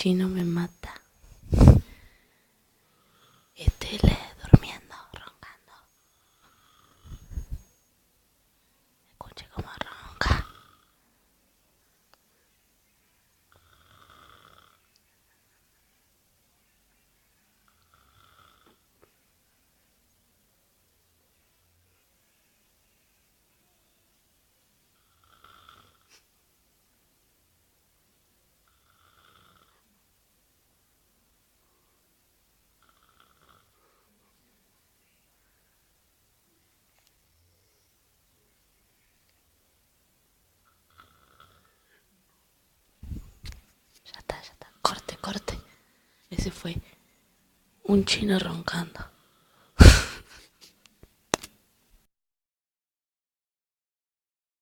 chino me mata. Estele durmiendo, roncando. Escuche cómo ronca. Ya está, ya está. Corte, corte. Ese fue un chino roncando.